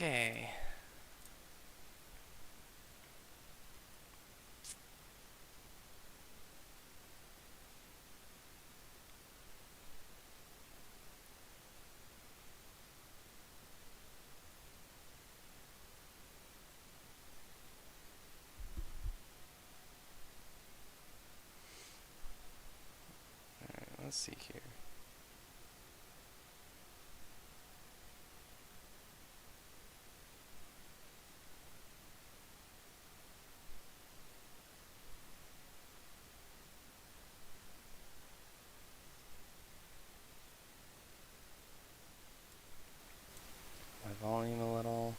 Okay. Alright, let's see here. My volume a little.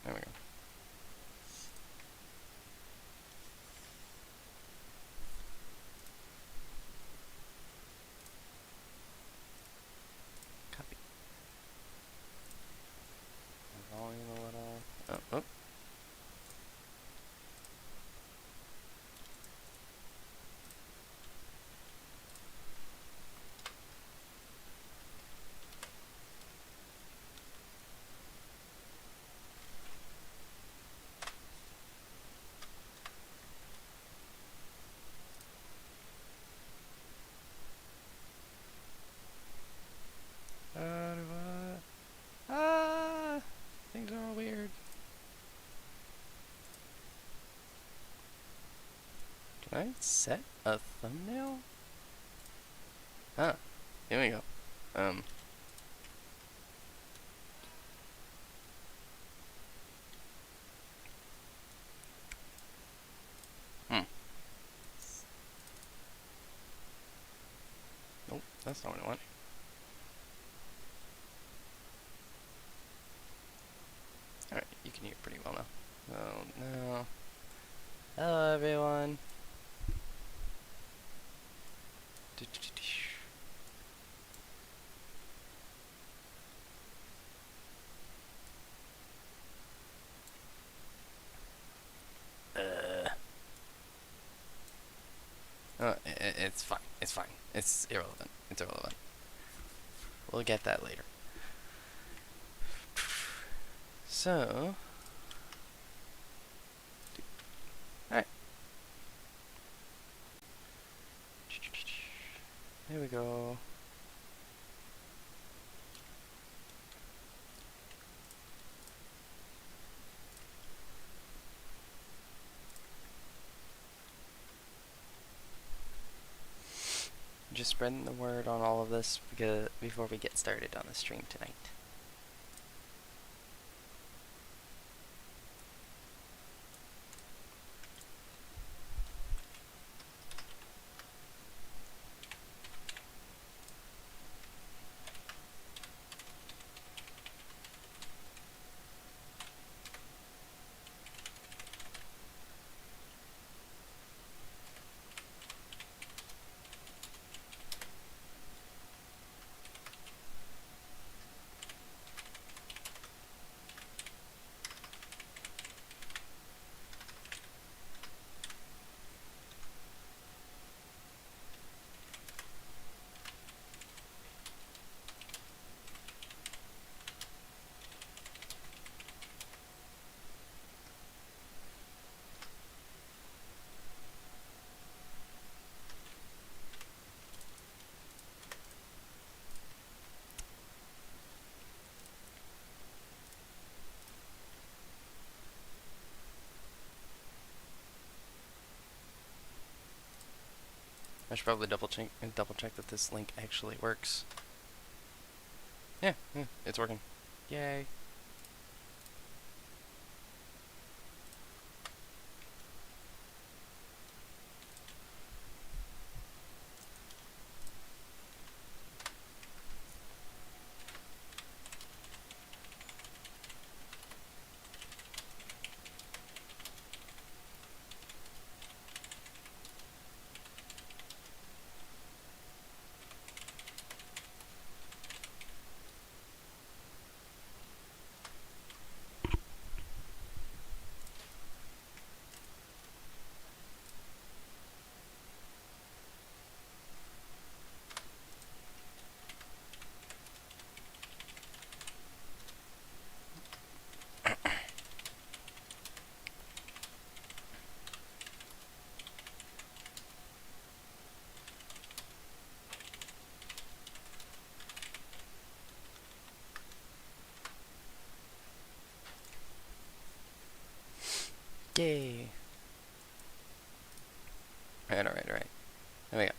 There we go. Copy. My volume a little. Oh, oh. Ah! Things are all weird. Can I set a thumbnail? Ah, here we go. Hmm. Nope, that's not what I want. Alright, you can hear pretty well now. Oh no. Hello everyone. It's fine. It's fine. It's irrelevant. It's irrelevant. We'll get that later. So, alright. There we go. Just spreading the word on all of this before we get started on the stream tonight. I should probably double check that this link actually works. Yeah, it's working. Yay. Yay! Alright, alright, alright. There we go.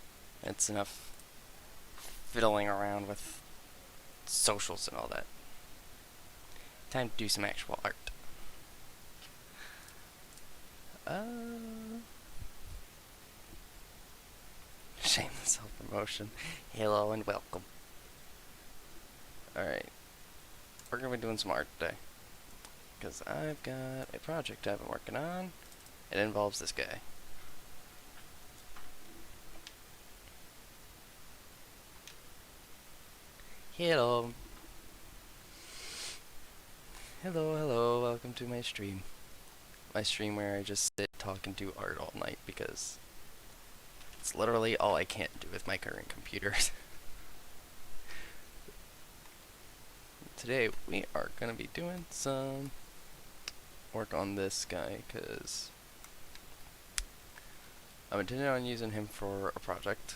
That's enough fiddling around with socials and all that. Time to do some actual art. Shameless self-promotion. Hello and welcome. Alright. We're gonna be doing some art today. Because I've got a project I've been working on. It involves this guy. Hello. Hello, hello, welcome to my stream. My stream where I just sit, talk, and do art all night because it's literally all I can't do with my current computers. Today we are going to be doing some work on this guy because I'm intending on using him for a project.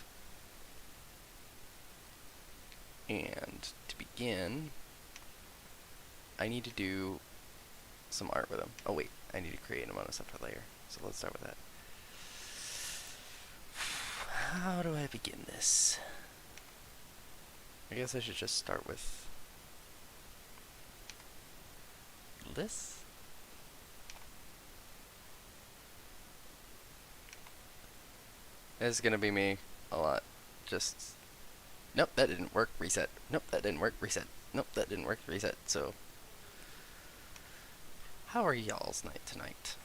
And to begin, I need to do some art with him. Oh wait, I need to create him on a separate layer. So let's start with that. How do I begin this? I guess I should just start with this. This is gonna be me a lot. Just, nope, that didn't work, reset. Nope, that didn't work, reset. Nope, that didn't work, reset. So, how are y'all's night tonight?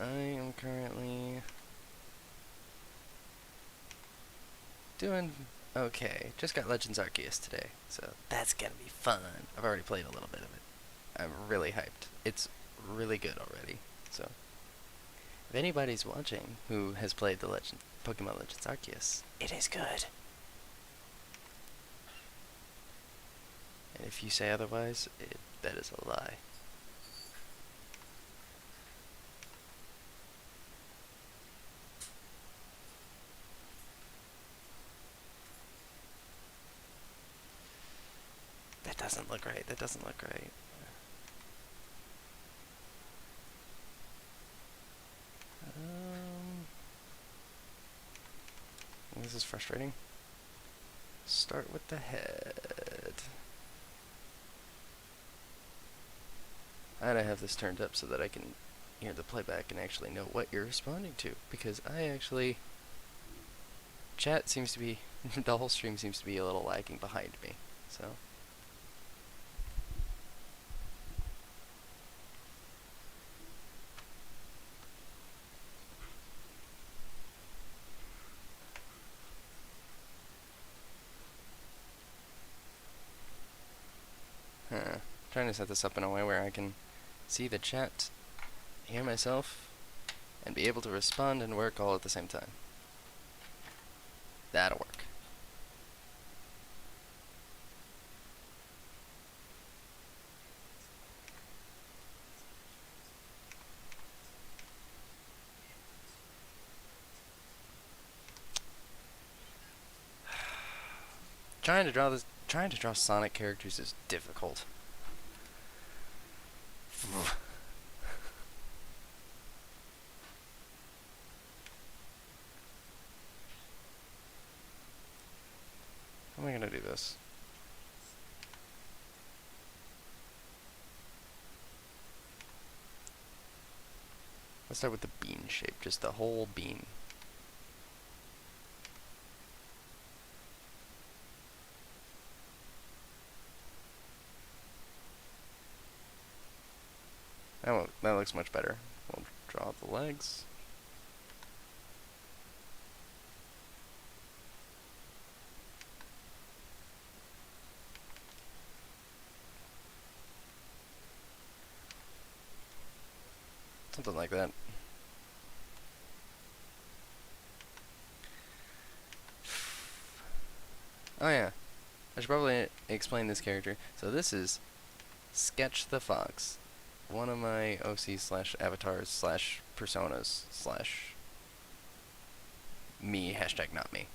I am currently doing okay. Just got Legends Arceus today, so that's gonna be fun. I've already played a little bit of it. I'm really hyped. It's really good already. So, if anybody's watching who has played the Pokemon Legends Arceus, it is good. And if you say otherwise, that is a lie. That doesn't look right. That doesn't look right. This is frustrating. Start with the head. And I have this turned up so that I can hear the playback and actually know what you're responding to. Because I actually... Chat seems to be... the whole stream seems to be a little lagging behind me. So... trying to set this up in a way where I can see the chat, hear myself, and be able to respond and work all at the same time. That'll work. Trying to draw Sonic characters is difficult. How am I gonna do this? Let's start with the bean shape, just the whole bean. That looks much better. We'll draw the legs. Something like that. Oh yeah, I should probably explain this character. So this is Sketch the Fox. one of my OC slash avatars slash personas slash me hashtag not me.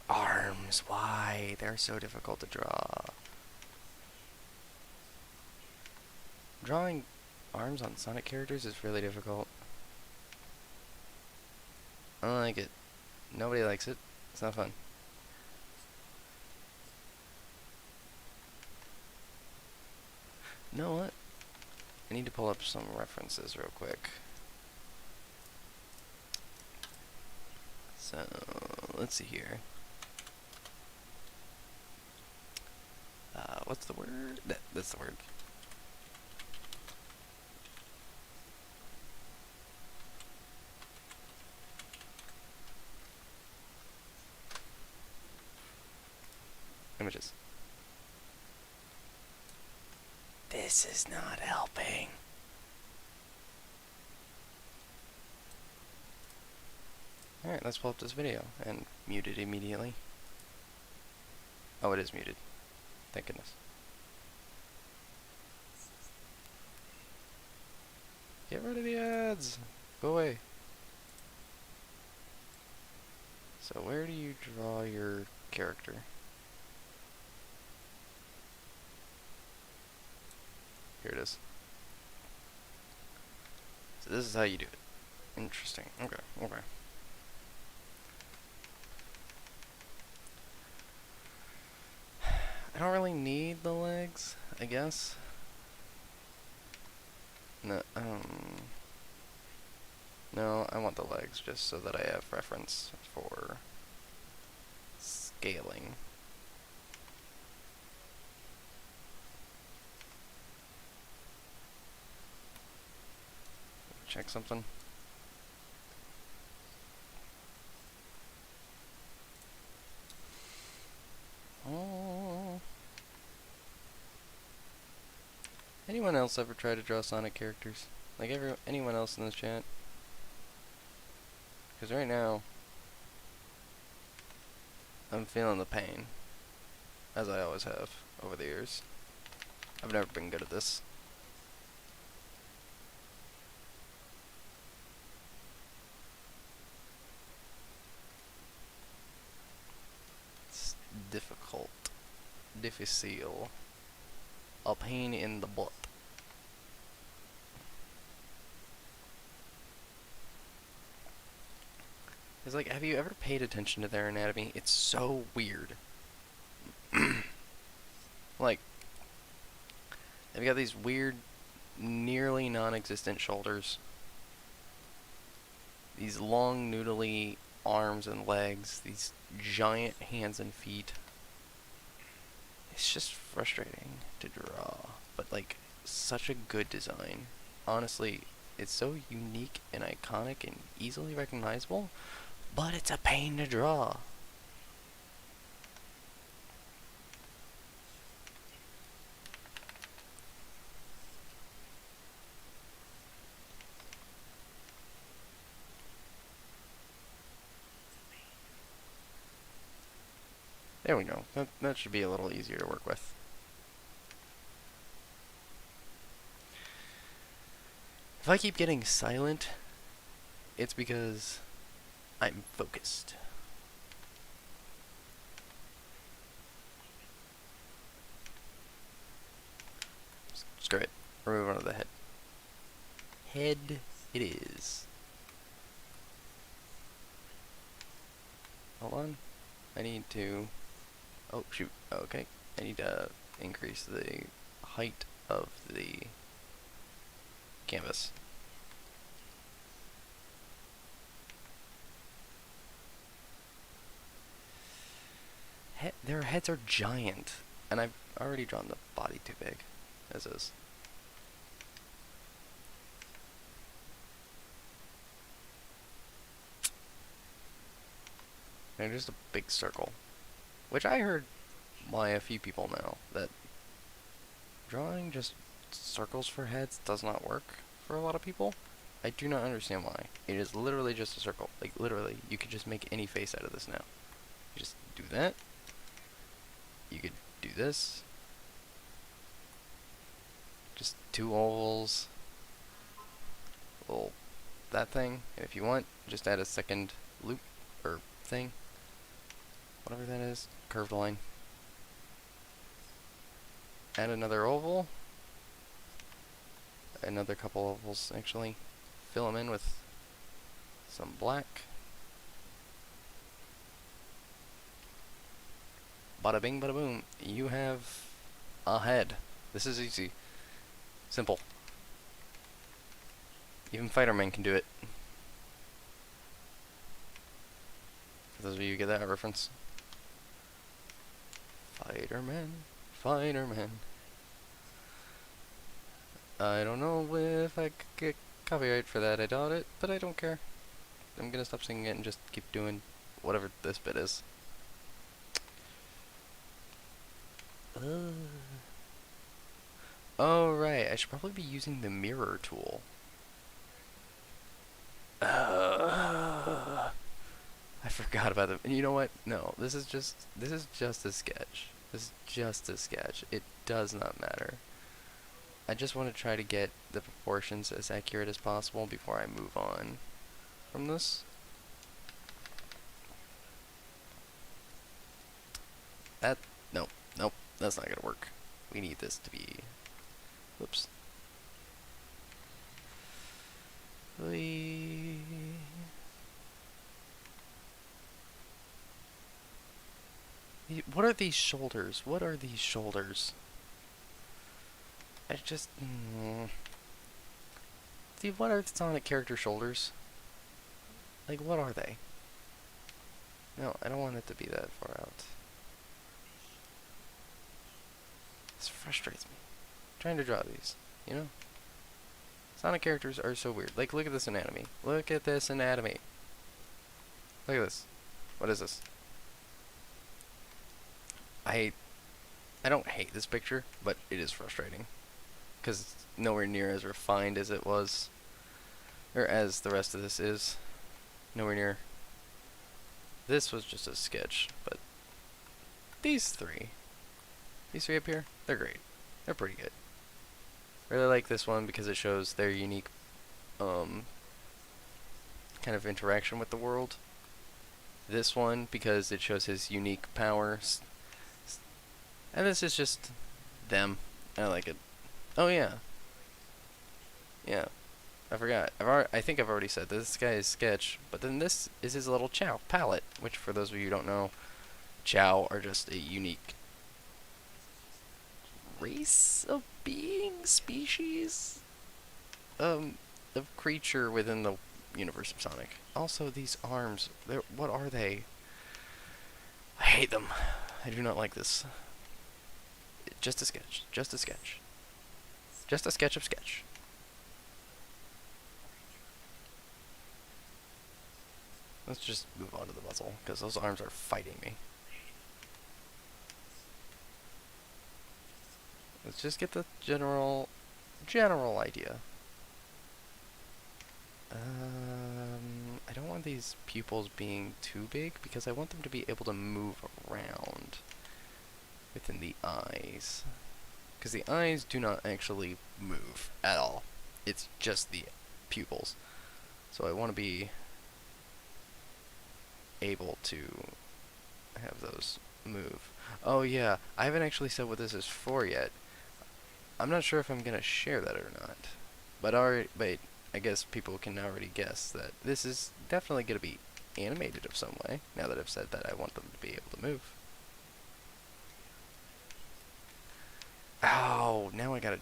Arms, why? They're so difficult to draw. Drawing arms on Sonic characters is really difficult. I don't like it. Nobody likes it. It's not fun. You know what? I need to pull up some references real quick. So, let's see here. What's the word? That's the word. Images. This is not helping. Alright, let's pull up this video and mute it immediately. Oh, it is muted. Thank goodness. Get rid of the ads! Go away. So where do you draw your character? Here it is. So this is how you do it. Interesting. Okay, okay. I don't really need the legs, I guess. No, no, I want the legs just so that I have reference for scaling. Check something. Oh. Anyone else ever try to draw Sonic characters? Like anyone else in this chat? Because right now, I'm feeling the pain, as I always have over the years. I've never been good at this. It's difficult. Difficile. A pain in the butt. It's like, have you ever paid attention to their anatomy? It's so weird. Like, they've got these weird, nearly non-existent shoulders. These long, noodly arms and legs. These giant hands and feet. It's just frustrating to draw. But, like, such a good design. Honestly, it's so unique and iconic and easily recognizable. But it's a pain to draw. There we go. That should be a little easier to work with. If I keep getting silent, it's because I'm focused. Screw it. Remove one of the head. Head it is. Hold on. I need to... Oh, shoot. Okay. I need to increase the height of the canvas. Their heads are giant, and I've already drawn the body too big, as is. And just a big circle, which I heard by a few people now, that drawing just circles for heads does not work for a lot of people. I do not understand why. It is literally just a circle. Like, literally, you could just make any face out of this now. You just do that. you could do this. Just two ovals. Little that thing. And if you want, just add a second loop or thing. Whatever that is. Curved line. Add another oval. Another couple ovals, actually. Fill them in with some black. Bada bing, bada boom. You have a head. This is easy. Simple. Even Fighterman can do it. For those of you who get that reference. Fighterman, Fighterman. I don't know if I could get copyright for that. I doubt it, but I don't care. I'm gonna stop singing it and just keep doing whatever this bit is. Oh, right. I should probably be using the mirror tool. I forgot about them. And you know what? No, this is just a sketch. This is just a sketch. It does not matter. I just want to try to get the proportions as accurate as possible before I move on from this. Nope, that's not gonna work. We need this to be, whoops. What are these shoulders? What are these shoulders? I just, Steve, what are the Sonic character shoulders? Like, what are they? No, I don't want it to be that far out. This frustrates me. I'm trying to draw these, you know? Sonic characters are so weird. Like, look at this anatomy. Look at this anatomy. Look at this. What is this? I don't hate this picture, but it is frustrating. Because it's nowhere near as refined as it was. Or as the rest of this is. Nowhere near. This was just a sketch, but these three up here, they're great. They're pretty good. Really like this one because it shows their unique kind of interaction with the world. This one because it shows his unique powers. And this is just them. I like it. Oh yeah. Yeah. I forgot. I think I've already said this guy is sketch, but then this is his little Chow palette, which for those of you who don't know, Chow are just a unique race of being, species, of creature within the universe of Sonic. Also, these arms, what are they? I hate them. I do not like this. Just a sketch. Just a sketch. Just a sketch of sketch. Let's just move on to the muzzle, because those arms are fighting me. Let's just get the general idea. I don't want these pupils being too big, because I want them to be able to move around within the eyes. Because the eyes do not actually move at all. It's just the pupils. So I want to be able to have those move. Oh yeah, I haven't actually said what this is for yet. I'm not sure if I'm gonna share that or not. But I guess people can already guess that this is definitely gonna be animated of some way, now that I've said that I want them to be able to move. Oh, now I gotta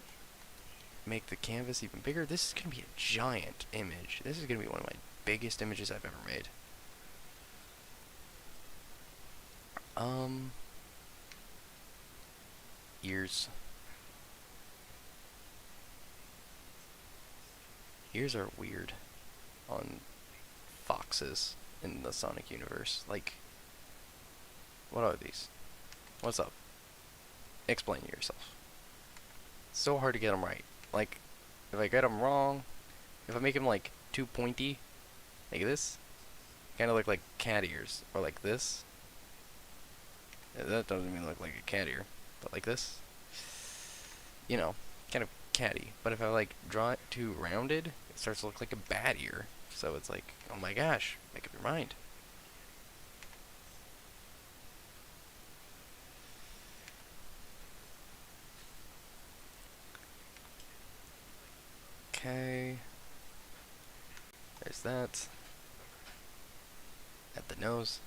make the canvas even bigger. This is gonna be a giant image. This is gonna be one of my biggest images I've ever made. Ears. Ears are weird on foxes in the Sonic universe. Like, what are these? What's up? Explain yourself. It's so hard to get them right. Like, if I get them wrong, if I make them like too pointy, like this, kind of look like cat ears, or like this. That doesn't even look like a cat ear. But like this, you know, kind of catty. But if I like draw it too rounded, it starts to look like a bat ear. So it's like, oh my gosh, make up your mind. Okay. There's that. At the nose.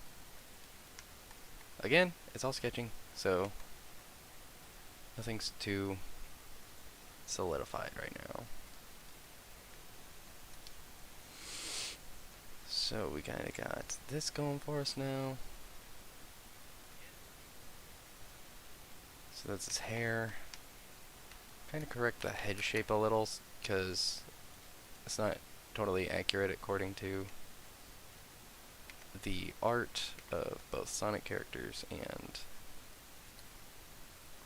Again, it's all sketching, so nothing's too solidified right now. So we kind of got this going for us now. So that's his hair. Kind of correct the head shape a little, because it's not totally accurate according to the art of both Sonic characters and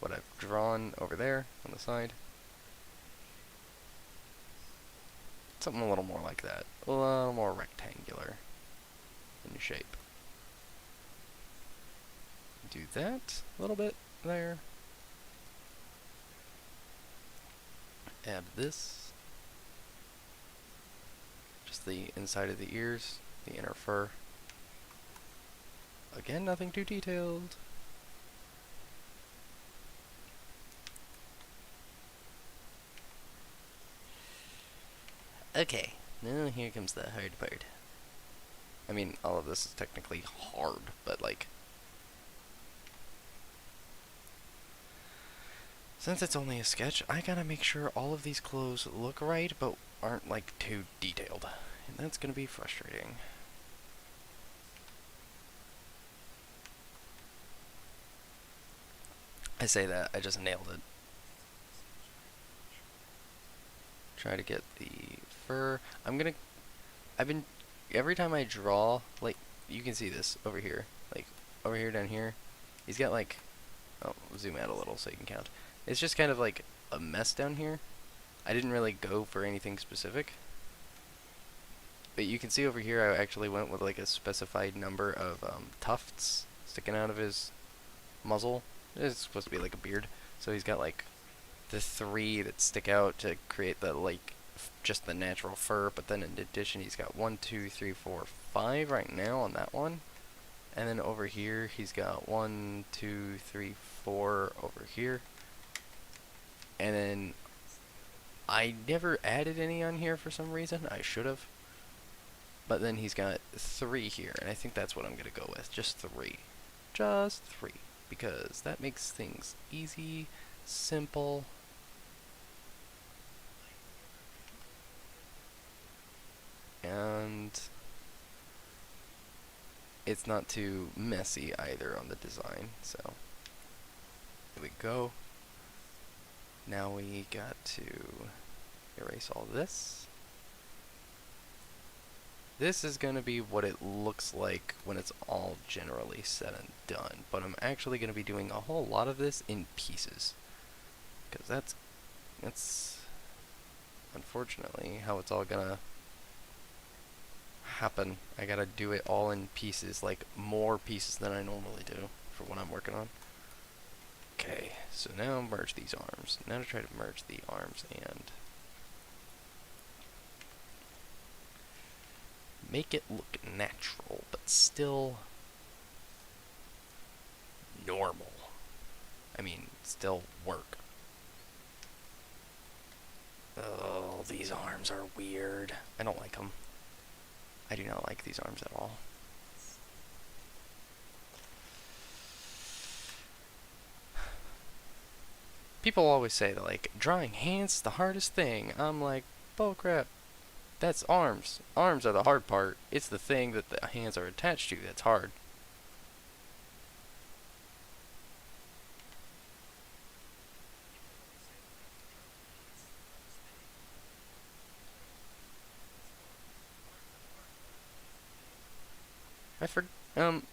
what I've drawn over there on the side. Something a little more like that. A little more rectangular in shape. Do that a little bit there. Add this. Just the inside of the ears, the inner fur. Again, nothing too detailed. Okay, now here comes the hard part. I mean, all of this is technically hard, but like, since it's only a sketch, I gotta make sure all of these clothes look right, but aren't like too detailed. And that's gonna be frustrating. I say that, I just nailed it. Try to get the fur. Every time I draw, like, you can see this over here. Like, over here, down here. He's got like, oh, zoom out a little so you can count. It's just kind of like a mess down here. I didn't really go for anything specific. But you can see over here I actually went with like a specified number of tufts sticking out of his muzzle. It's supposed to be like a beard. So he's got like the 3 that stick out to create the like just the natural fur, but then in addition he's got 1, 2, 3, 4, 5 right now on that one. And then over here he's got 1, 2, 3, 4 over here. And then I never added any on here for some reason. I should have. But then he's got 3 here, and I think that's what I'm going to go with. Just 3. Just 3. Because that makes things easy, simple. And it's not too messy either on the design. So, here we go. Now we got to erase all this. This is going to be what it looks like when it's all generally said and done, but I'm actually going to be doing a whole lot of this in pieces, because that's unfortunately how it's all going to happen. I got to do it all in pieces, like more pieces than I normally do for what I'm working on. Okay, so now merge these arms. Now to try to merge the arms and make it look natural, but still normal. I mean, still work. Oh, these arms are weird. I don't like them. I do not like these arms at all. People always say that, like, drawing hands is the hardest thing. I'm like, bullcrap. That's arms. Arms are the hard part. It's the thing that the hands are attached to that's hard.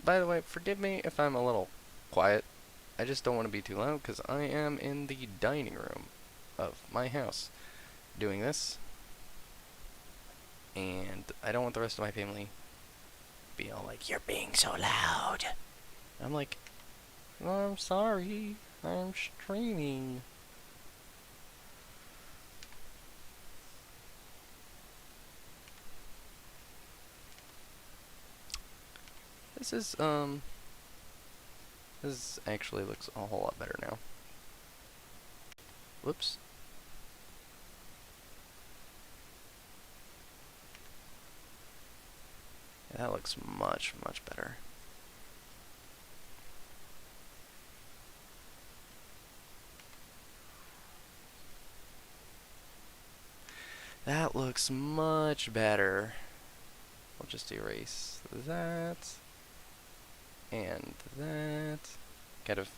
By the way, forgive me if I'm a little quiet. I just don't want to be too loud because I am in the dining room of my house doing this. And I don't want the rest of my family being all like, "You're being so loud." I'm like, I'm sorry. I'm streaming. This is, this actually looks a whole lot better now. Whoops. Yeah, that looks much, much better. That looks much better. We'll just erase that and that. Kind of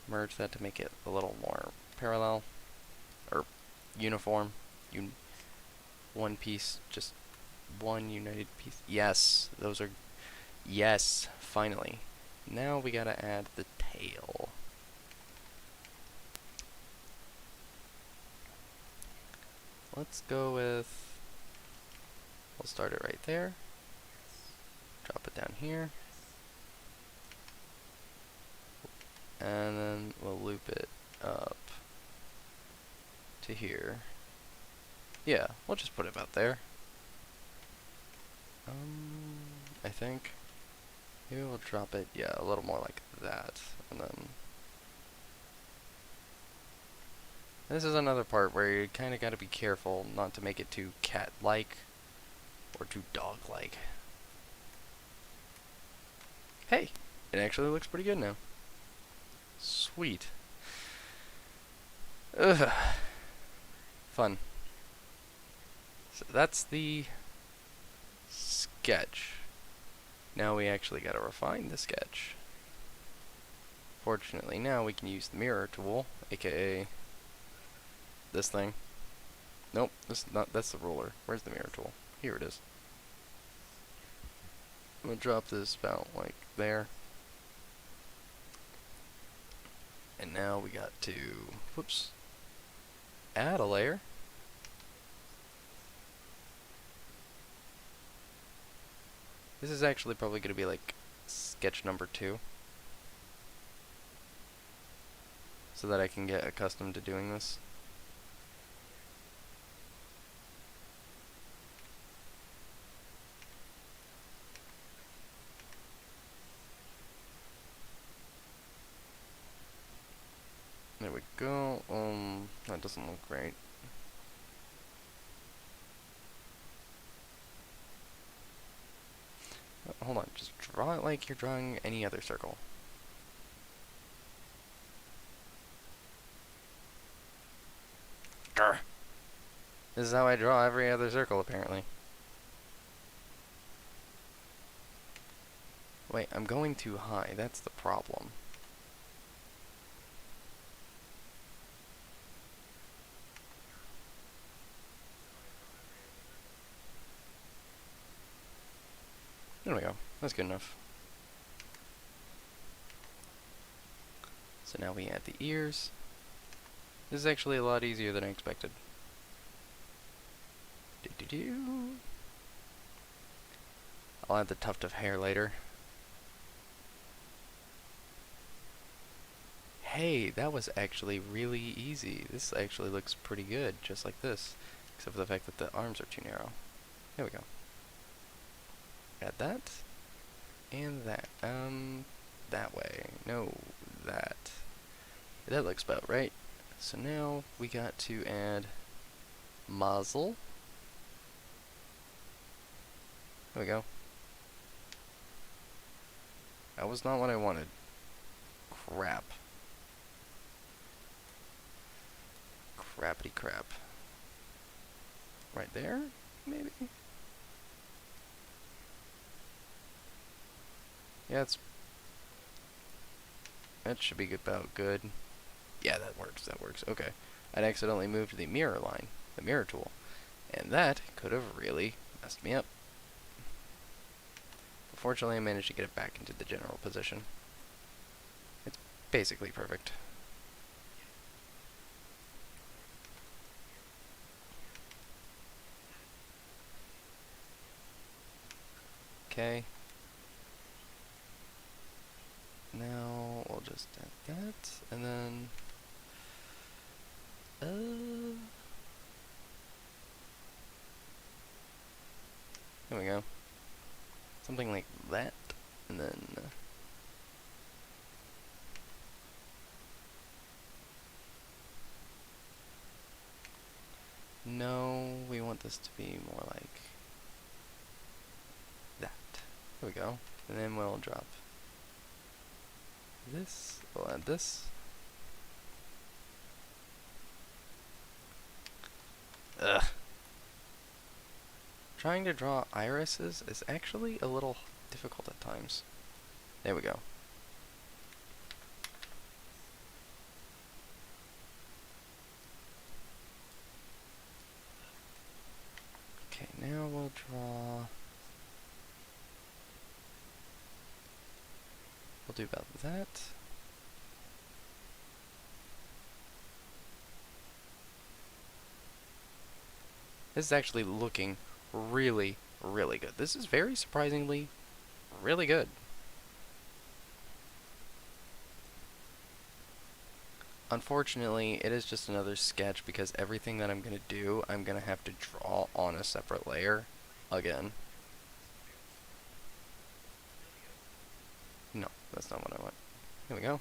merge that to make it a little more parallel or uniform. One piece, just one united piece. Yes, those are. Yes, finally. Now we gotta add the tail. Let's go with. We'll start it right there. Drop it down here. And then we'll loop it up to here. Yeah, we'll just put it about there. I think. Maybe we'll drop it, yeah, a little more like that. And then. This is another part where you kind of got to be careful not to make it too cat-like or too dog-like. Hey, it actually looks pretty good now. Sweet. Ugh. Fun. So that's the sketch. Now we actually gotta refine the sketch. Fortunately, now we can use the mirror tool, aka this thing. Nope, that's the ruler. Where's the mirror tool? Here it is. I'm gonna drop this about like there. And now we got to, whoops, add a layer. This is actually probably going to be like sketch number 2. So that I can get accustomed to doing this. There we go. That doesn't look right. Hold on, just draw it like you're drawing any other circle. Grr. This is how I draw every other circle, apparently. Wait, I'm going too high. That's the problem. There we go. That's good enough. So now we add the ears. This is actually a lot easier than I expected. I'll add the tuft of hair later. Hey, that was actually really easy. This actually looks pretty good, just like this. Except for the fact that the arms are too narrow. There we go. Add that. And that. That way. No, that. That looks about right. So now we got to add muzzle. There we go. That was not what I wanted. Crap. Crappity crap. Right there, maybe? Yeah, that should be about good. Yeah, that works, okay. I'd accidentally moved the mirror line, the mirror tool, and that could have really messed me up. Fortunately, I managed to get it back into the general position. It's basically perfect. Okay. now we'll just add that, and then there we go. Something like that, and then no, we want this to be more like that. There we go. And then we'll drop this, we'll add this. Ugh. Trying to draw irises is actually a little difficult at times. There we go. Okay, now we'll draw. We'll do about that. This is actually looking really, really good. This is very surprisingly really good. Unfortunately, it is just another sketch because everything that I'm going to do, I'm going to have to draw on a separate layer again. No, that's not what I want. Here we go.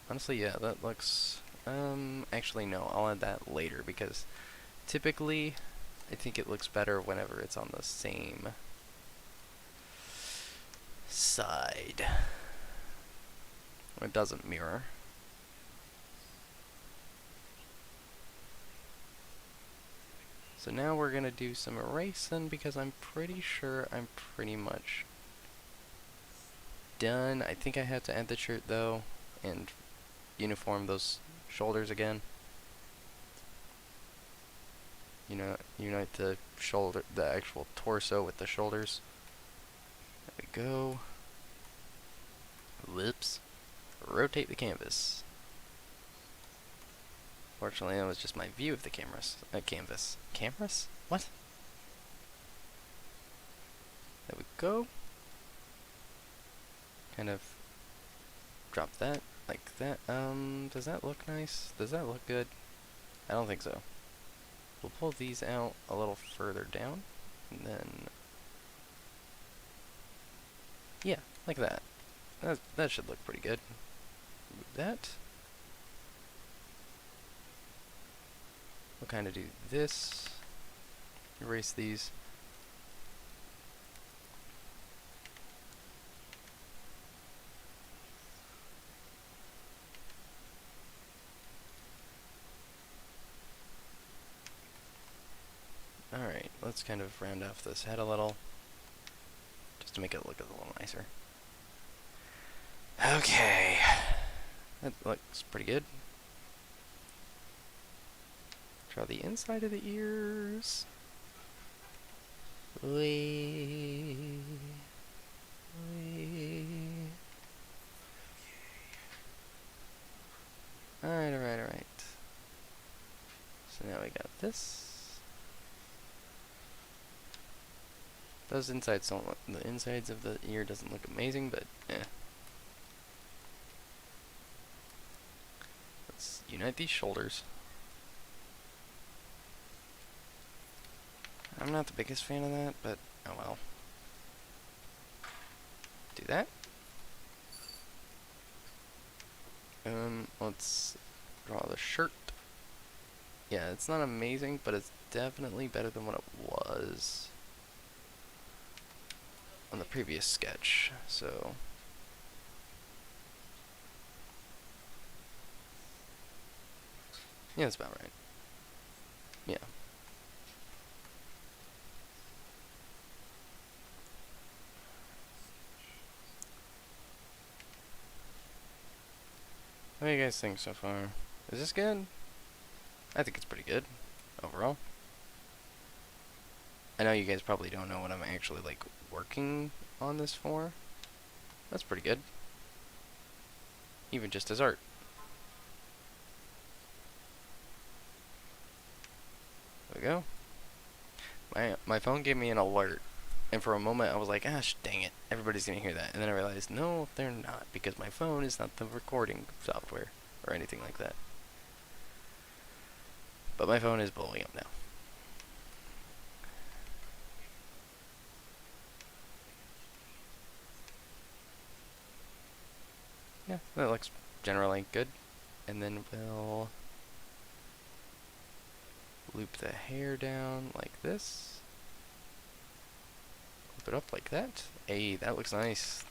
Honestly, yeah, that looks... actually, no, I'll add that later because typically, I think it looks better whenever it's on the same side. It doesn't mirror. So now we're going to do some erasing because I'm pretty sure I'm pretty much done. I think I have to add the shirt though and uniform those shoulders again. You know, unite the shoulder, the actual torso with the shoulders. There we go. Whoops. Rotate the canvas. Fortunately, that was just my view of the canvas. Cameras? What? There we go. Kind of drop that like that. Does that look nice? Does that look good? I don't think so. We'll pull these out a little further down, and then yeah, like that. That should look pretty good. Move that. We'll kind of do this. Erase these. Alright, let's kind of round off this head a little, just to make it look a little nicer. Okay, that looks pretty good. Draw the inside of the ears. Wee. Wee. Alright, alright, alright. So now we got this. Those insides don't look, the insides of the ear doesn't look amazing, but eh. Let's unite these shoulders. I'm not the biggest fan of that, but oh well. Do that. Let's draw the shirt. Yeah, it's not amazing, but it's definitely better than what it was on the previous sketch, so yeah, that's about right. Yeah. What do you guys think so far? Is this good? I think it's pretty good overall. I know you guys probably don't know what I'm actually like working on this for. That's pretty good. Even just as art. There we go. My phone gave me an alert And for a moment, I was like, "Gosh, dang it, everybody's gonna hear that." And then I realized, no, they're not, because my phone is not the recording software or anything like that. But my phone is blowing up now. Yeah, that looks generally good. And then we'll loop the hair down like this. Loop it up like that. Hey, that looks nice.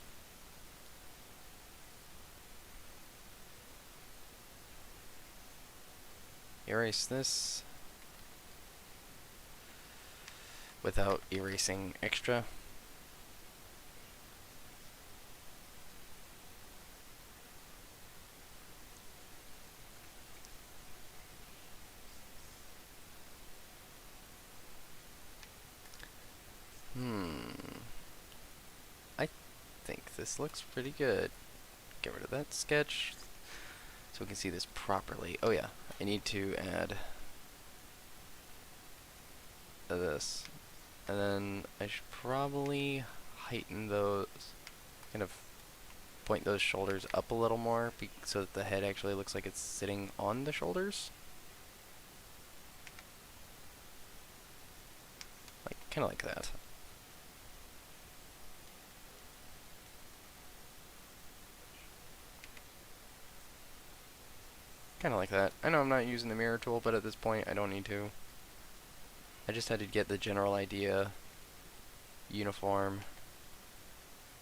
Erase this without erasing extra. I think this looks pretty good. Get rid of that sketch so we can see this properly. Oh yeah, I need to add this. And then I should probably heighten those, kind of point those shoulders up a little more so that the head actually looks like it's sitting on the shoulders. Like, kind of like that. Kind of like that. I know I'm not using the mirror tool, but at this point I don't need to. I just had to get the general idea uniform,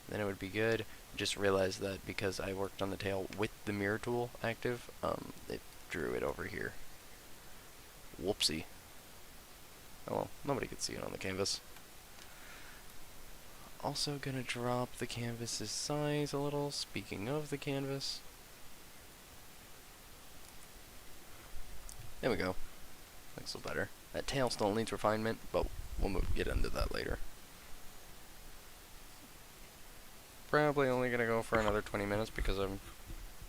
then it would be good. Just realized that because I worked on the tail with the mirror tool active, it drew it over here. Whoopsie. Oh well, nobody could see it on the canvas. Also gonna drop the canvas's size a little, speaking of the canvas. There we go. Looks a little better. That tail still needs refinement, but we'll get into that later. Probably only gonna go for another 20 minutes because I'm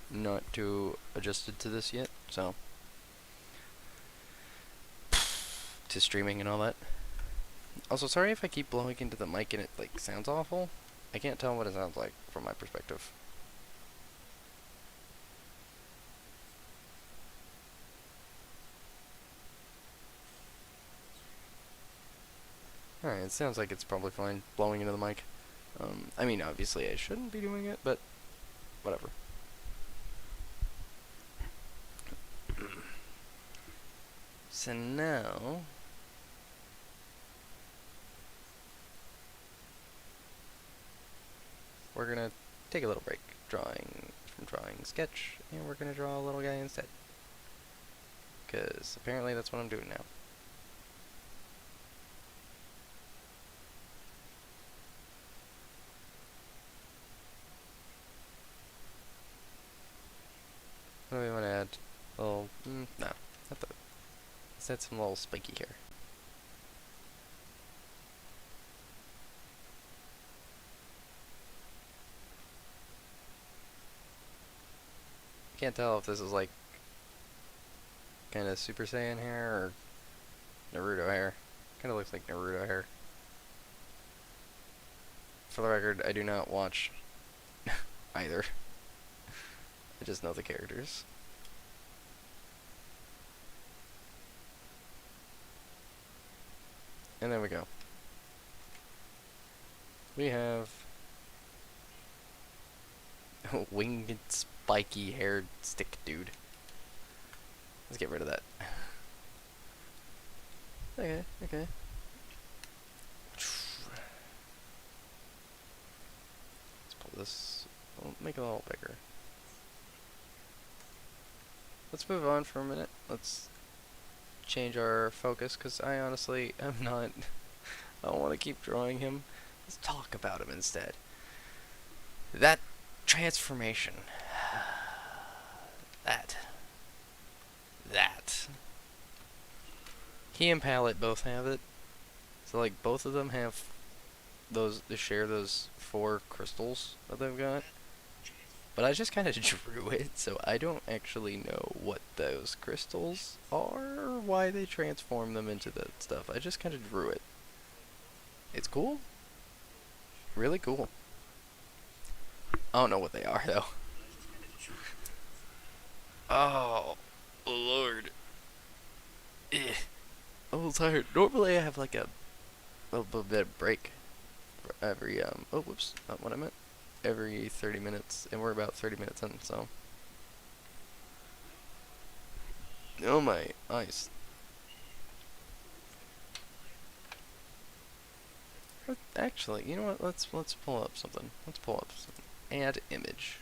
not too adjusted to this yet, so. To streaming and all that. Also, sorry if I keep blowing into the mic and it, like, sounds awful. I can't tell what it sounds like from my perspective. Alright, it sounds like it's probably fine blowing into the mic. I mean, obviously I shouldn't be doing it, but whatever. So now, we're gonna take a little break from drawing sketch, and we're gonna draw a little guy instead. Because apparently that's what I'm doing now. What do we want to add? Oh, no, not the. Let's add some little spiky hair. Can't tell if this is like kind of Super Saiyan hair or Naruto hair. Kind of looks like Naruto hair. For the record, I do not watch either. I just know the characters. And there we go. We have winged spiky haired stick dude. Let's get rid of that. Okay, okay. Let's pull this, we'll make it a little bigger. Let's move on for a minute. Let's change our focus, because I honestly am not, I don't want to keep drawing him. Let's talk about him instead. That transformation. That. He and Palette both have it. So like both of them have those, they share those 4 crystals that they've got. But I just kind of drew it, so I don't actually know what those crystals are or why they transform them into that stuff. I just kind of drew it. It's cool. really cool. I don't know what they are though. Oh, Lord. Eh. I'm a little tired. Normally I have like a little bit of break for every oh whoops, not what I meant. Every 30 minutes, and we're about 30 minutes in, so. Oh my eyes. Actually, you know what? Let's pull up something. Let's pull up something. Add image.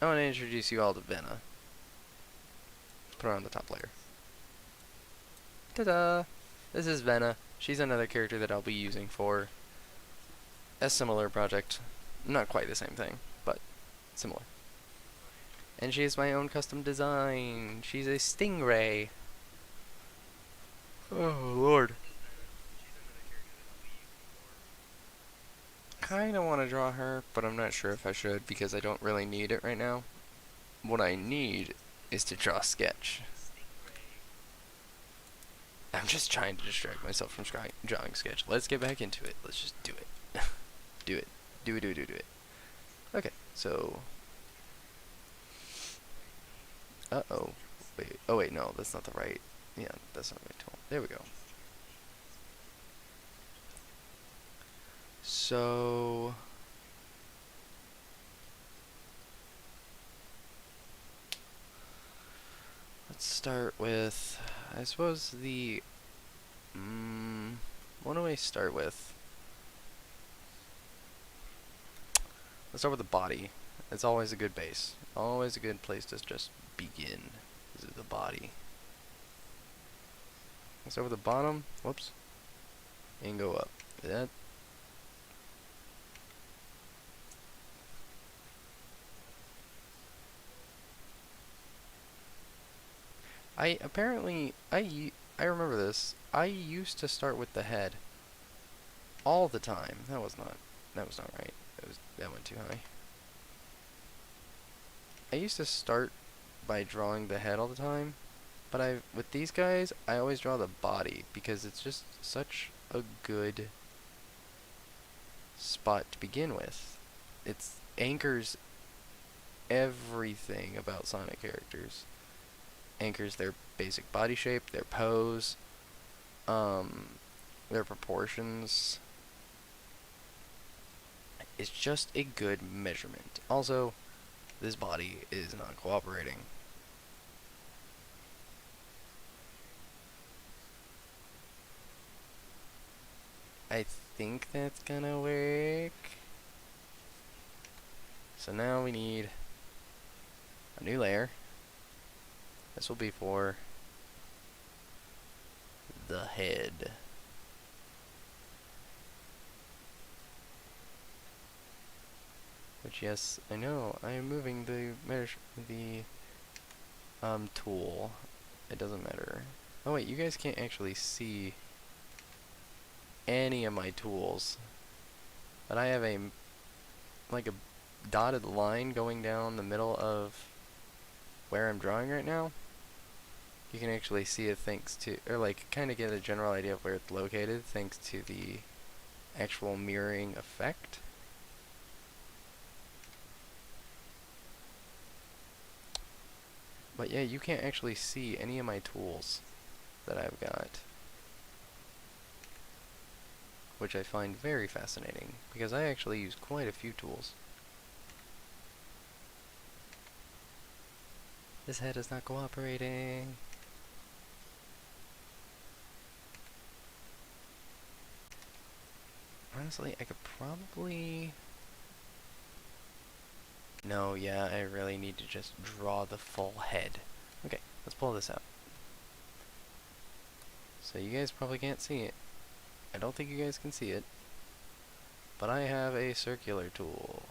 I want to introduce you all to Venna. Put her on the top layer. Ta-da! This is Venna. She's another character that I'll be using for a similar project. Not quite the same thing, but similar. And she is my own custom design. She's a stingray. Oh, Lord. Kinda want to draw her, but I'm not sure if I should because I don't really need it right now. What I need is to draw a sketch. I'm just trying to distract myself from drawing sketch. Let's get back into it. Let's just do it. Do it. Do it, do it, do it, do it. Okay, so... Uh-oh. Wait. Oh, wait, no, that's not the right... Yeah, that's not the right tool. There we go. So... Let's start with... I suppose the... what do I start with? Let's start with the body. It's always a good base. Always a good place to just begin. This is the body. Let's start with the bottom. Whoops. And go up. That. I remember this. I used to start with the head all the time. That was not right. That went too high. I used to start by drawing the head all the time, but with these guys, I always draw the body because it's just such a good spot to begin with. It anchors everything about Sonic characters. Anchors their basic body shape, their pose, their proportions. It's just a good measurement. Also, this body is not cooperating. I think that's gonna work. So now we need a new layer. This will be for the head. Which, yes, I know, I am moving the tool. It doesn't matter. Oh wait, you guys can't actually see any of my tools. But I have like a dotted line going down the middle of where I'm drawing right now. You can actually see it thanks to, or like kind of get a general idea of where it's located thanks to the actual mirroring effect. But yeah, you can't actually see any of my tools that I've got, which I find very fascinating because I actually use quite a few tools. This head is not cooperating. Honestly, I could probably... No, yeah, I really need to just draw the full head. Okay, let's pull this out. So you guys probably can't see it. I don't think you guys can see it. But I have a circular tool.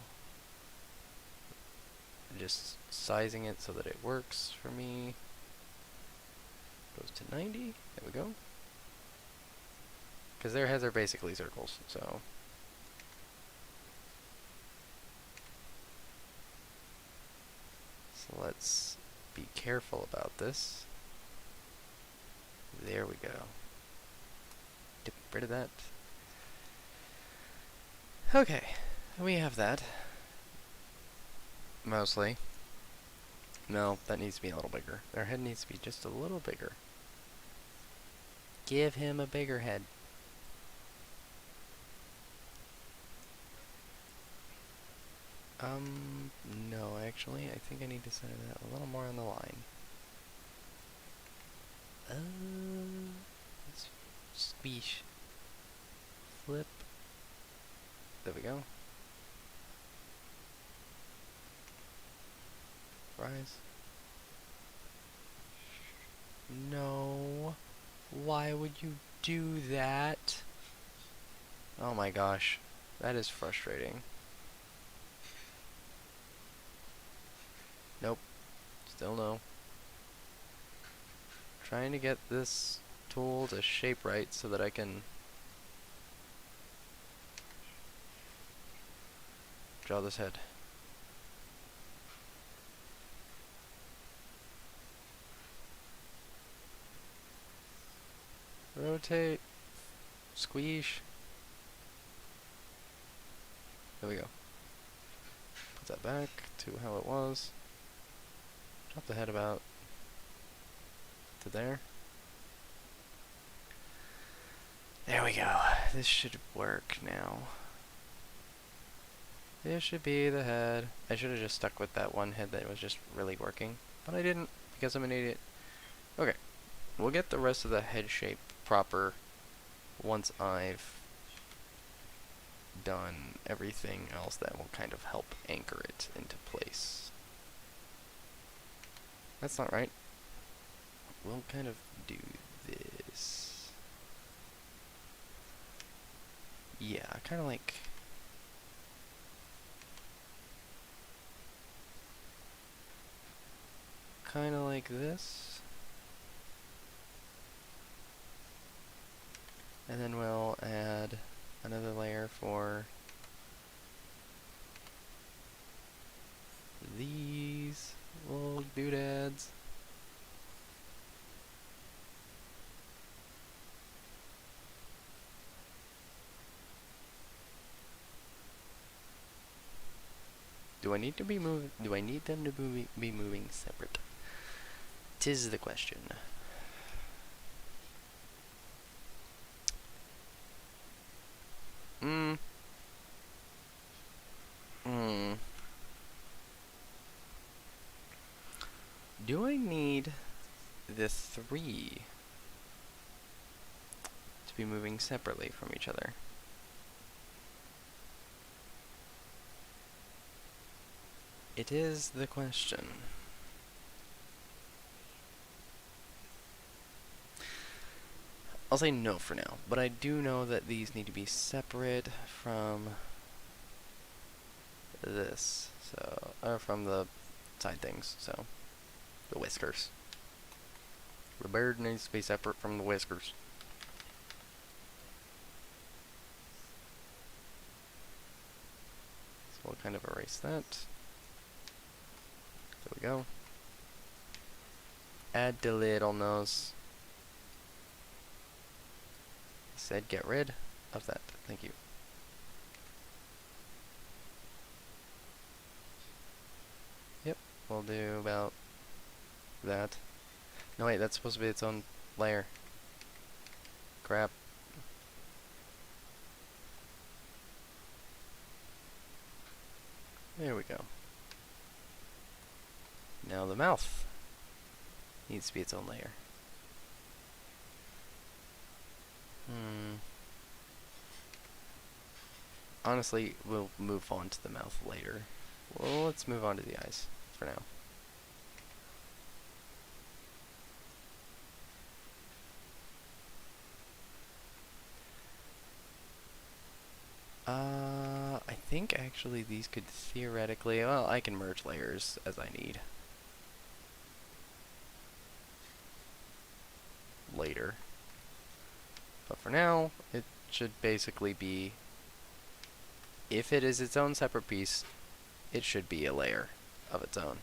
Just sizing it so that it works for me. Goes to 90. There we go. Because their heads are basically circles, so... So let's be careful about this. There we go. Get rid of that. Okay, we have that. Mostly. No, that needs to be a little bigger. Their head needs to be just a little bigger. Give him a bigger head. No, actually, I think I need to center that a little more on the line. Let's squeeze. Flip. There we go. Rise. No. Why would you do that? Oh my gosh. That is frustrating. Nope. Still no. Trying to get this tool to shape right so that I can draw this head. Rotate. Squeeze. There we go. Put that back to how it was. Drop the head about to there. There we go. This should work now. This should be the head. I should have just stuck with that one head that was just really working, but I didn't because I'm an idiot. Okay, we'll get the rest of the head shape proper once I've done everything else that will kind of help anchor it into place. That's not right. We'll kind of do this. Yeah, kind of like... kind of like this. And then we'll add another layer for these little doodads. Do I need to be moving? Do I need them to be moving separate? 'Tis the question. Do I need the 3 to be moving separately from each other? It is the question. I'll say no for now, but I do know that these need to be separate from this, so, or from the side things, so, the whiskers. The bird needs to be separate from the whiskers. So we'll kind of erase that. There we go. Add the little nose. Said get rid of that. Thank you. Yep, we'll do about that. No wait, that's supposed to be its own layer. Crap. There we go. Now the mouth needs to be its own layer. Honestly, we'll move on to the mouth later. Well, let's move on to the eyes for now. I think actually these could theoretically, well, I can merge layers as I need. Later. But for now, it should basically be, if it is its own separate piece, it should be a layer of its own.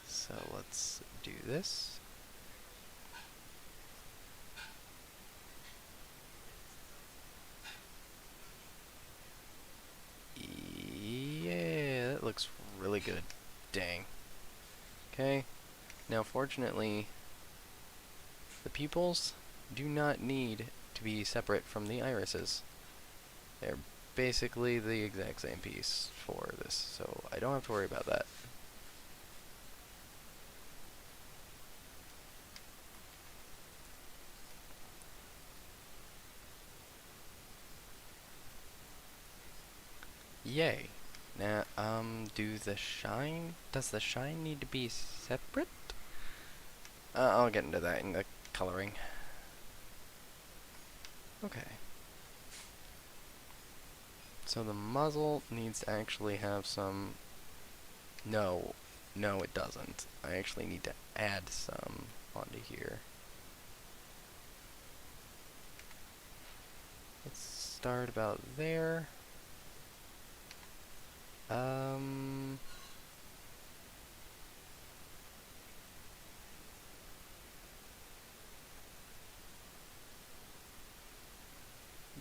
So let's do this. looks really good. Dang. Okay. Now, fortunately, the pupils do not need to be separate from the irises. They're basically the exact same piece for this, so I don't have to worry about that. Yay. Now, does the shine need to be separate? I'll get into that in the coloring. Okay. So the muzzle needs to actually have some... No, it doesn't. I actually need to add some onto here. Let's start about there.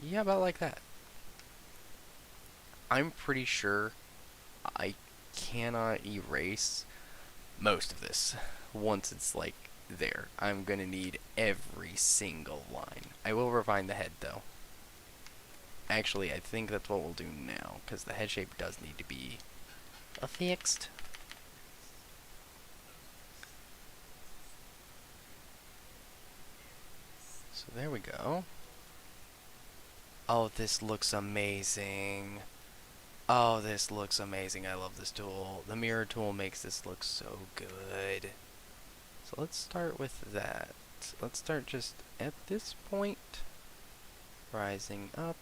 Yeah, about like that. I'm pretty sure I cannot erase most of this once it's like there. I'm gonna need every single line. I will refine the head though. Actually, I think that's what we'll do now, because the head shape does need to be affixed. So there we go. Oh, this looks amazing. Oh, this looks amazing. I love this tool. The mirror tool makes this look so good. So let's start with that. Let's start just at this point, rising up.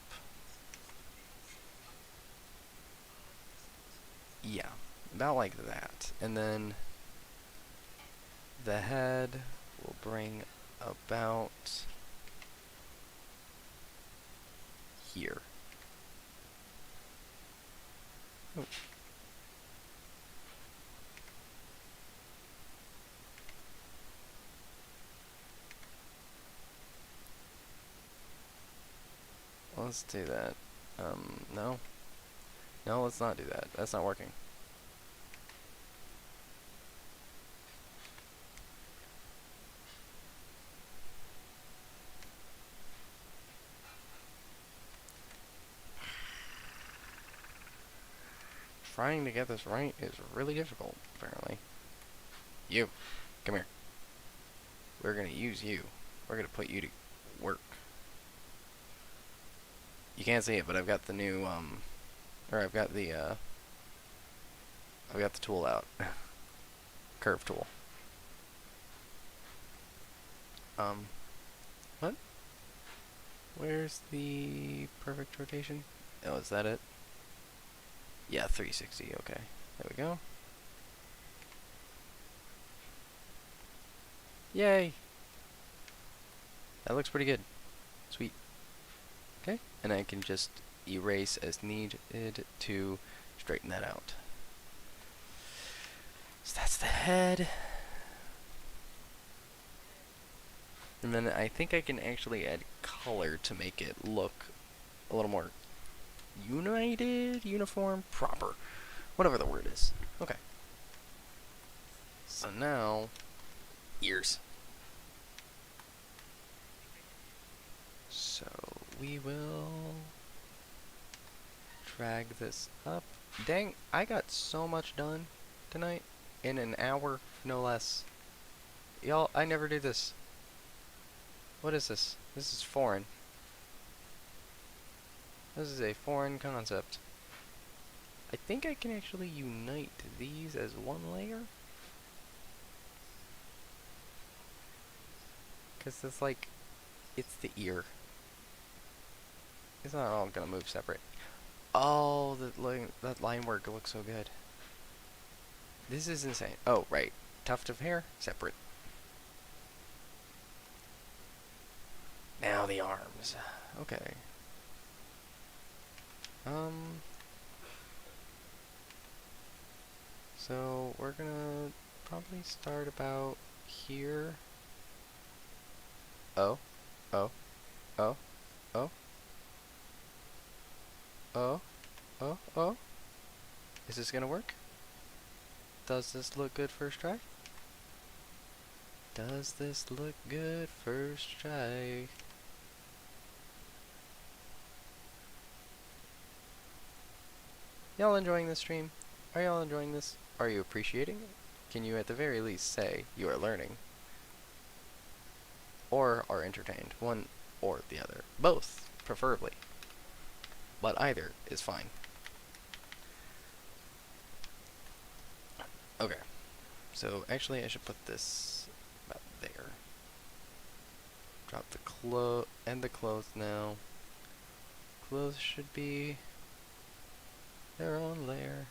Yeah, about like that. And then the head will bring about here. Oh. Let's do that. No. No, let's not do that. That's not working. Trying to get this right is really difficult, apparently. You, come here. We're gonna use you. We're gonna put you to work. You can't see it, but I've got the new, I've got the tool out. Curve tool. What? Where's the perfect rotation? Oh, is that it? Yeah, 360, okay. There we go. Yay! That looks pretty good. Sweet. Okay, and I can just erase as needed to straighten that out. So that's the head. And then I think I can actually add color to make it look a little more united, uniform, proper. Whatever the word is. Okay. So now, ears. So we will drag this up. Dang, I got so much done tonight in an hour, no less. Y'all, I never do this. What is this? This is foreign. This is a foreign concept. I think I can actually unite these as one layer. Because it's like, it's the ear. It's not all gonna move separate. Oh, that line work looks so good. This is insane. Oh, right. Tuft of hair, separate. Now the arms. Okay. So we're gonna probably start about here. Oh, oh, oh, oh, oh, oh, oh. Is this gonna work? Does this look good first try? Does this look good first try? Y'all enjoying this stream? Are y'all enjoying this? Are you appreciating it? Can you at the very least say you are learning? Or are entertained? One or the other. Both, preferably. But either is fine. Okay. So actually I should put this about there. Drop the and the clothes now. Clothes should be their own layer.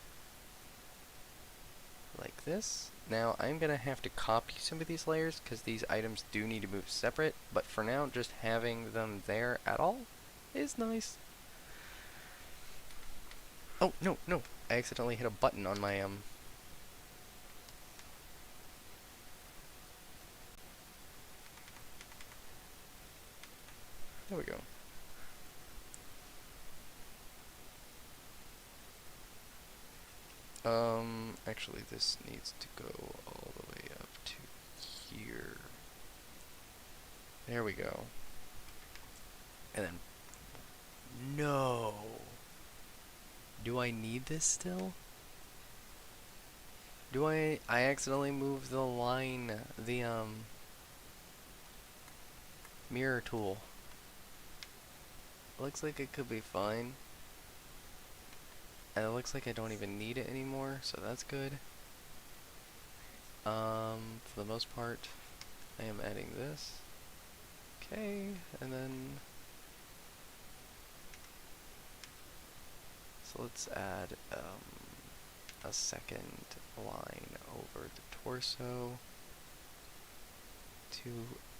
Like this. Now I'm gonna have to copy some of these layers because these items do need to move separate, but for now just having them there at all is nice. Oh, no, no. I accidentally hit a button on my there we go. Actually this needs to go all the way up to here. There we go. And then, no. Do I need this still? Do I accidentally moved the line, the, mirror tool. Looks like it could be fine. And it looks like I don't even need it anymore, so that's good. For the most part, I am adding this. Okay, and then... So let's add, a second line over the torso to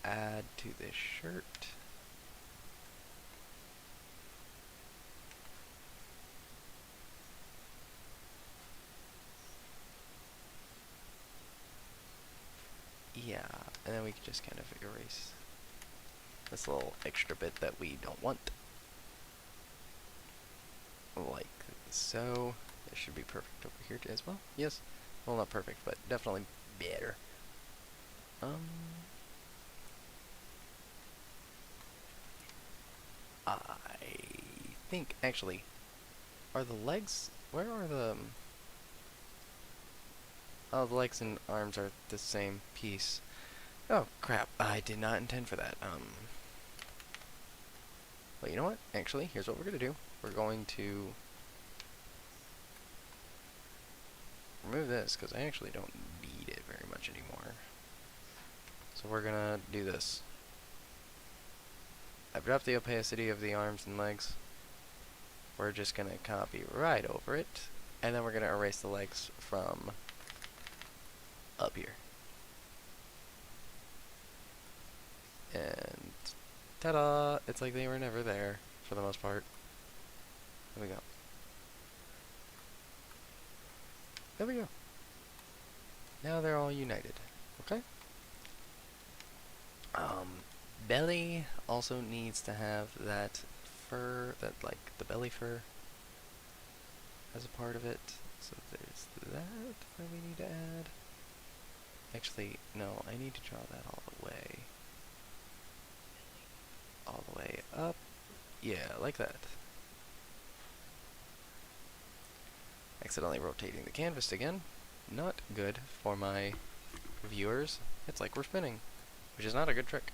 add to this shirt. Yeah, and then we can just kind of erase this little extra bit that we don't want. Like so. It should be perfect over here as well. Yes. Well, not perfect, but definitely better. I think, actually, are the legs, where are the, oh, the legs and arms are the same piece. Oh, crap, I did not intend for that. Well, you know what? Actually, here's what we're gonna do. We're going to remove this, because I actually don't need it very much anymore. So we're gonna do this. I've dropped the opacity of the arms and legs. We're just gonna copy right over it, and then we're gonna erase the legs from up here. And ta-da! It's like they were never there, for the most part. There we go. There we go. Now they're all united. Okay? Belly also needs to have that fur, that, like, the belly fur as a part of it. So there's that we need to add. Actually, no, I need to draw that all the way. All the way up. Yeah, like that. Accidentally rotating the canvas again. Not good for my viewers. It's like we're spinning, which is not a good trick.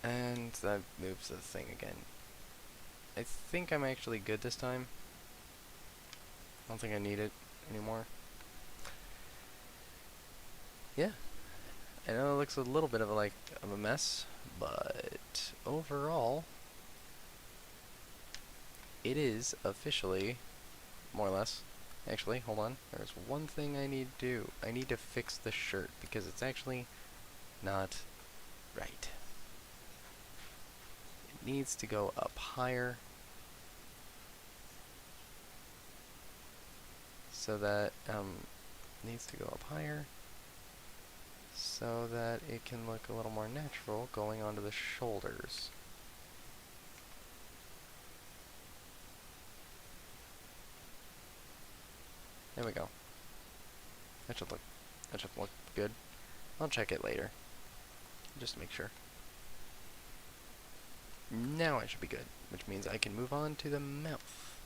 And that moves the thing again. I think I'm actually good this time. I don't think I need it anymore. Yeah. I know it looks a little bit of a mess, but overall, it is officially, more or less. Actually, hold on. There's one thing I need to do. I need to fix the shirt because it's actually not right. It needs to go up higher so that needs to go up higher so that it can look a little more natural going onto the shoulders. There we go. That should look good. I'll check it later, just to make sure. Now I should be good, which means I can move on to the mouth.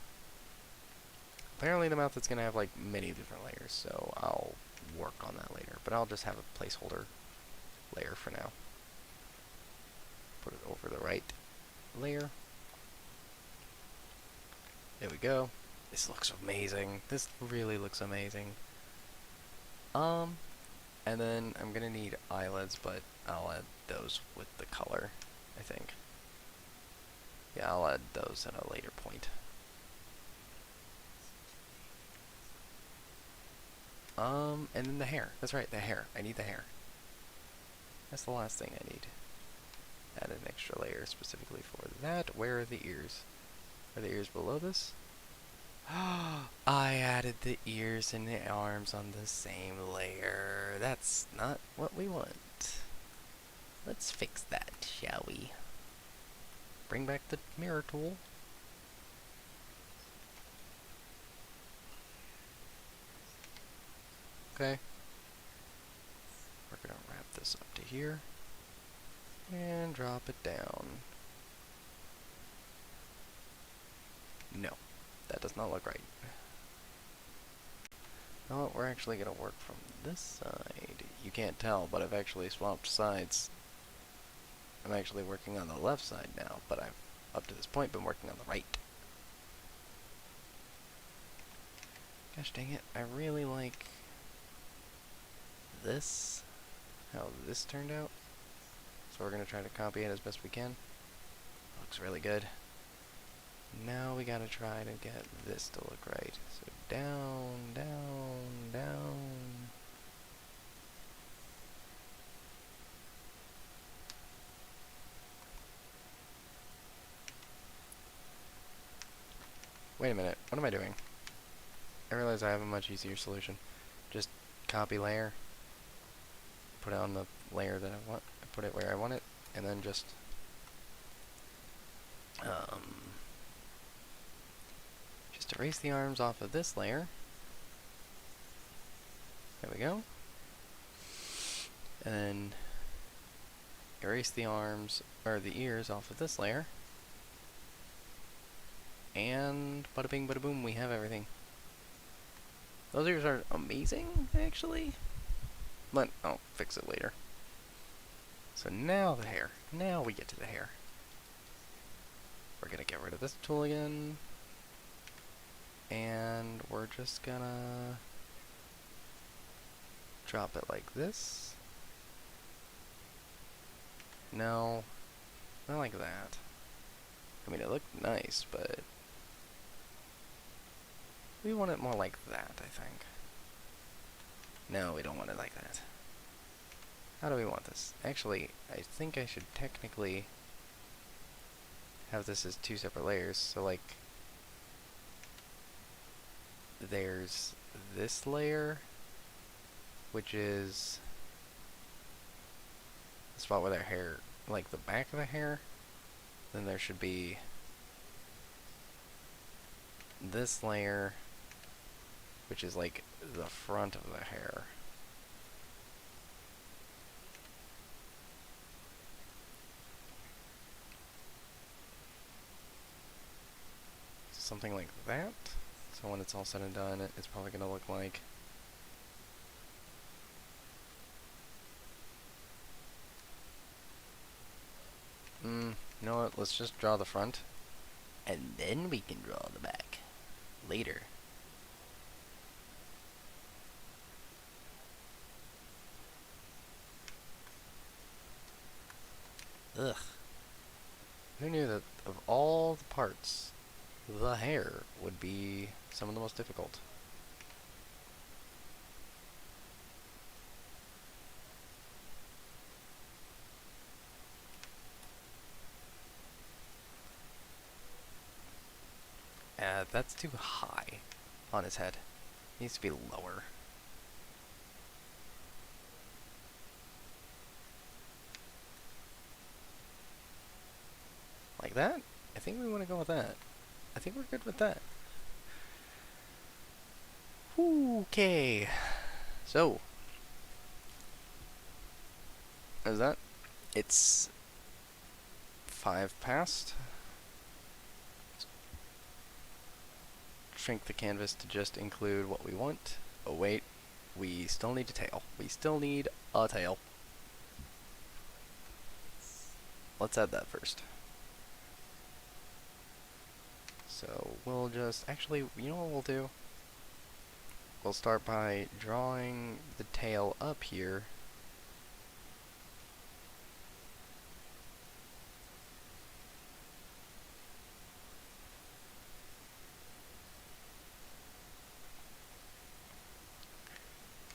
Apparently the mouth is going to have like many different layers, so I'll work on that later. But I'll just have a placeholder layer for now. Put it over the right layer. There we go. This looks amazing. This really looks amazing. And then I'm gonna need eyelids, but I'll add those with the color, I think. Yeah, I'll add those at a later point. And then the hair. That's right, the hair. I need the hair. That's the last thing I need. Add an extra layer specifically for that. Where are the ears? Are the ears below this? I added the ears and the arms on the same layer. That's not what we want. Let's fix that, shall we? Bring back the mirror tool. Okay. We're gonna wrap this up to here. And drop it down. No, that does not look right. No, we're actually going to work from this side. You can't tell, but I've actually swapped sides. I'm actually working on the left side now, but I've, up to this point, been working on the right. Gosh dang it, I really like this, how this turned out. So we're going to try to copy it as best we can. Looks really good. Now we gotta try to get this to look right. So down, down, down. Wait a minute, what am I doing? I realize I have a much easier solution. Just copy layer, put it on the layer that I want, put it where I want it, and then just erase the arms off of this layer. There we go. And then erase the arms, or the ears off of this layer. And bada bing, bada boom, we have everything. Those ears are amazing, actually. But I'll fix it later. So now the hair. Now we get to the hair. We're gonna get rid of this tool again. And we're just gonna drop it like this. No, not like that. I mean, it looked nice, but we want it more like that, I think. No, we don't want it like that. How do we want this? Actually, I think I should technically have this as two separate layers. So, like, there's this layer, which is the spot where their hair, like the back of the hair. Then there should be this layer, which is like the front of the hair. Something like that. So when it's all said and done, it's probably going to look like you know what, let's just draw the front, and then we can draw the back later. Ugh. Who knew that of all the parts, the hair would be some of the most difficult? That's too high on his head. It needs to be lower. Like that? I think we want to go with that. I think we're good with that. Okay. So, is that? It's 5 past. Shrink the canvas to just include what we want. Oh wait, we still need a tail. We still need a tail. Let's add that first. So we'll just, actually, you know what we'll do? We'll start by drawing the tail up here.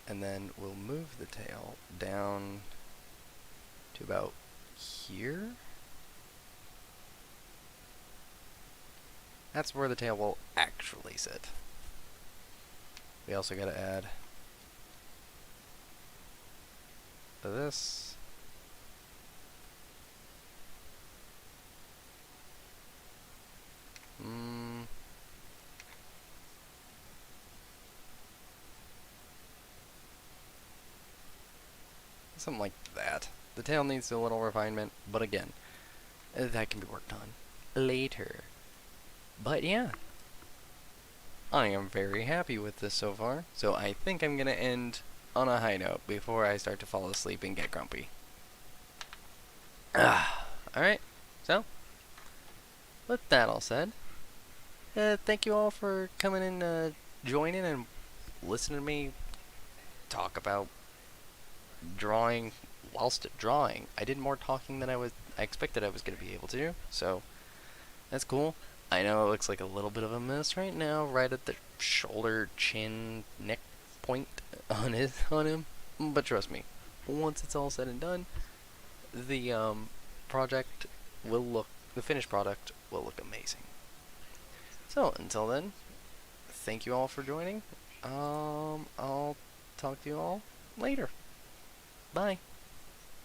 And then we'll move the tail down to about here. That's where the tail will actually sit. We also gotta add this. Something like that. The tail needs a little refinement, but again, that can be worked on later. But yeah, I am very happy with this so far, so I think I'm gonna end on a high note before I start to fall asleep and get grumpy. Alright, so, with that all said, thank you all for coming in, joining and listening to me talk about drawing whilst drawing. I did more talking than I expected I was going to be able to, so that's cool. I know it looks like a little bit of a mess right now, right at the shoulder, chin, neck point on him, but trust me, once it's all said and done, the project will look, the finished product will look amazing. So until then, thank you all for joining. I'll talk to you all later. Bye.